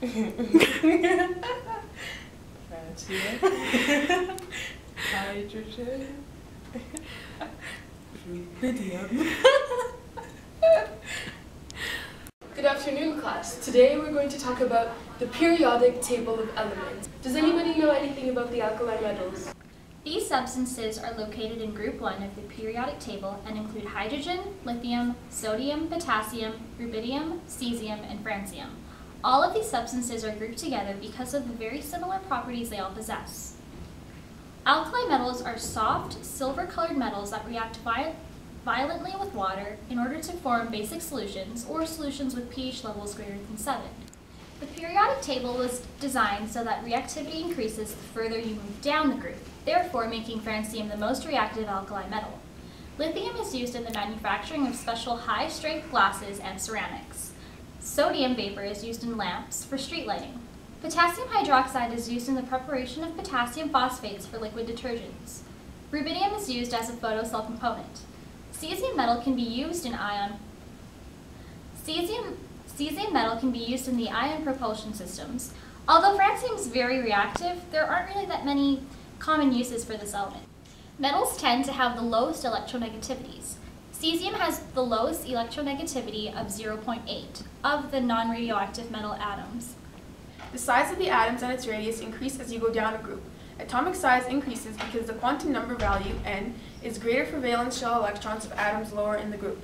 Francium, hydrogen, rubidium. Good afternoon, class. Today we're going to talk about the periodic table of elements. Does anybody know anything about the alkali metals? These substances are located in Group 1 of the periodic table and include hydrogen, lithium, sodium, potassium, rubidium, cesium, and francium. All of these substances are grouped together because of the very similar properties they all possess. Alkali metals are soft, silver-colored metals that react violently with water in order to form basic solutions or solutions with pH levels greater than 7. The periodic table was designed so that reactivity increases the further you move down the group, therefore making francium the most reactive alkali metal. Lithium is used in the manufacturing of special high-strength glasses and ceramics. Sodium vapor is used in lamps for street lighting. Potassium hydroxide is used in the preparation of potassium phosphates for liquid detergents. Rubidium is used as a photocell component. Cesium metal can be used in Cesium metal can be used in the ion propulsion systems. Although francium is very reactive, there aren't really that many common uses for this element. Metals tend to have the lowest electronegativities. Cesium has the lowest electronegativity of 0.8 of the non-radioactive metal atoms. The size of the atoms and its radius increase as you go down a group. Atomic size increases because the quantum number value, n, is greater for valence shell electrons of atoms lower in the group.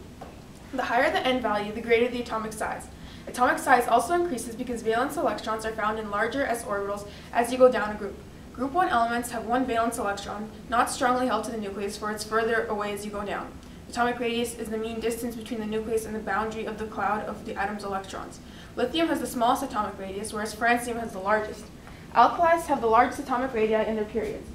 The higher the n value, the greater the atomic size. Atomic size also increases because valence electrons are found in larger s orbitals as you go down a group. Group 1 elements have one valence electron, not strongly held to the nucleus, for it's further away as you go down. Atomic radius is the mean distance between the nucleus and the boundary of the cloud of the atom's electrons. Lithium has the smallest atomic radius, whereas francium has the largest. Alkalis have the largest atomic radii in their periods.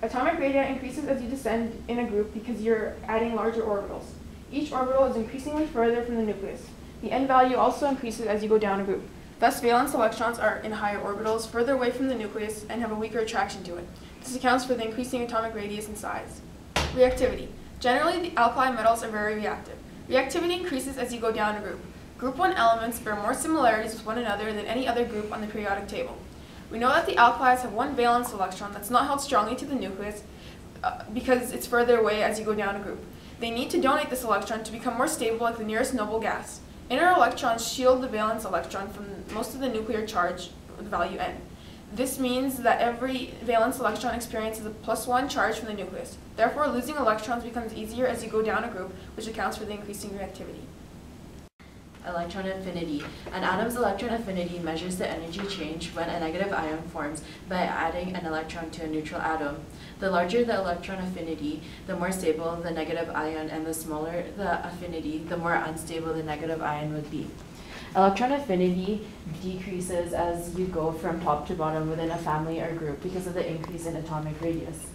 Atomic radii increases as you descend in a group because you're adding larger orbitals. Each orbital is increasingly further from the nucleus. The n value also increases as you go down a group. Thus, valence electrons are in higher orbitals, further away from the nucleus, and have a weaker attraction to it. This accounts for the increasing atomic radius and size. Reactivity. Generally, the alkali metals are very reactive. Reactivity increases as you go down a group. Group 1 elements bear more similarities with one another than any other group on the periodic table. We know that the alkalis have one valence electron that's not held strongly to the nucleus because it's further away as you go down a group. They need to donate this electron to become more stable like the nearest noble gas. Inner electrons shield the valence electron from most of the nuclear charge with value n. This means that every valence electron experiences a +1 charge from the nucleus. Therefore, losing electrons becomes easier as you go down a group, which accounts for the increasing reactivity. Electron affinity. An atom's electron affinity measures the energy change when a negative ion forms by adding an electron to a neutral atom. The larger the electron affinity, the more stable the negative ion, and the smaller the affinity, the more unstable the negative ion would be. Electron affinity decreases as you go from top to bottom within a family or group because of the increase in atomic radius.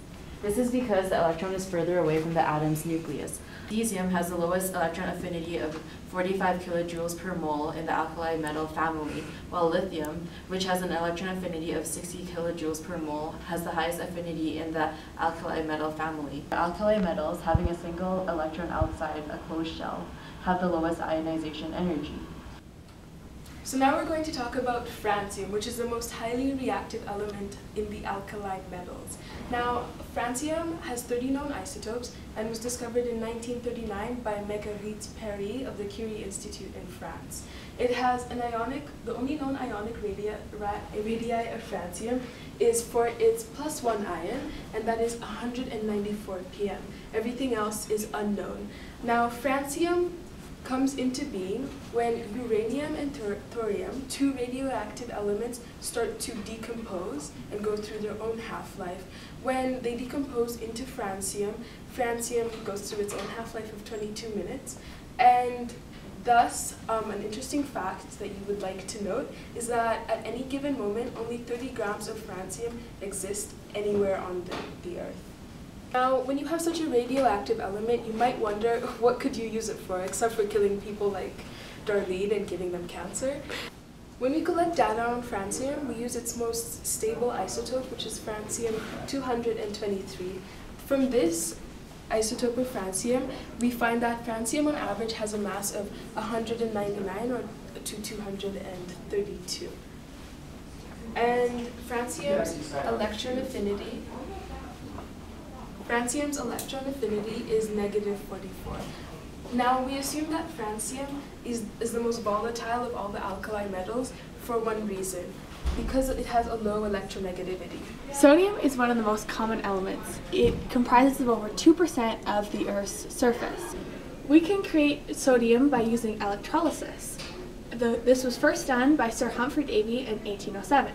This is because the electron is further away from the atom's nucleus. Cesium has the lowest electron affinity of 45 kilojoules per mole in the alkali metal family, while lithium, which has an electron affinity of 60 kilojoules per mole, has the highest affinity in the alkali metal family. Alkali metals, having a single electron outside a closed shell, have the lowest ionization energy. So now we're going to talk about francium, which is the most highly reactive element in the alkali metals. Now, francium has 30 known isotopes and was discovered in 1939 by Marguerite Perry of the Curie Institute in France. It has the only known ionic radii of francium is for its +1 ion, and that is 194 ppm. Everything else is unknown. Now, francium comes into being when uranium and thorium, two radioactive elements, start to decompose and go through their own half-life. When they decompose into francium, francium goes through its own half-life of 22 minutes, and thus, an interesting fact that you would like to note is that at any given moment, only 30 grams of francium exist anywhere on the Earth. Now, when you have such a radioactive element, you might wonder, what could you use it for, except for killing people like Darlene and giving them cancer? When we collect data on francium, we use its most stable isotope, which is francium-223. From this isotope of francium, we find that francium on average has a mass of 199 or to 232. And francium's electron affinity is -44. Now, we assume that francium is the most volatile of all the alkali metals for one reason, because it has a low electronegativity. Sodium is one of the most common elements. It comprises of over 2% of the Earth's surface. We can create sodium by using electrolysis. This was first done by Sir Humphrey Davy in 1807.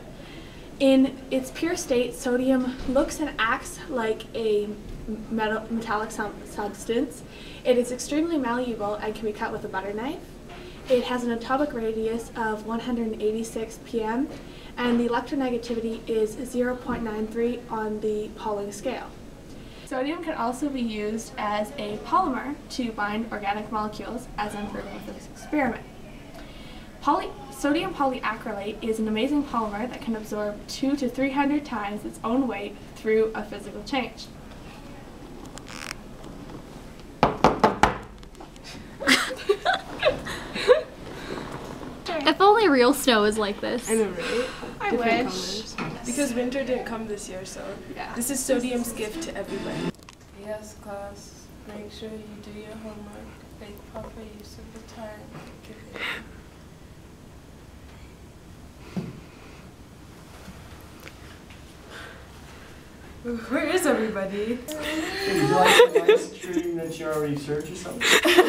In its pure state, sodium looks and acts like a metallic substance. It is extremely malleable and can be cut with a butter knife. It has an atomic radius of 186 pm, and the electronegativity is 0.93 on the Pauling scale. Sodium can also be used as a polymer to bind organic molecules, as I'm proving with this experiment. Sodium polyacrylate is an amazing polymer that can absorb 200 to 300 times its own weight through a physical change. If only real snow is like this. I know, right? I Different wish. colors. Because winter didn't come this year, so Yeah. this is sodium's gift to everybody. Yes, class. Make sure you do your homework. Make proper use of the time given. Where is everybody? Would you like some ice during your research or something?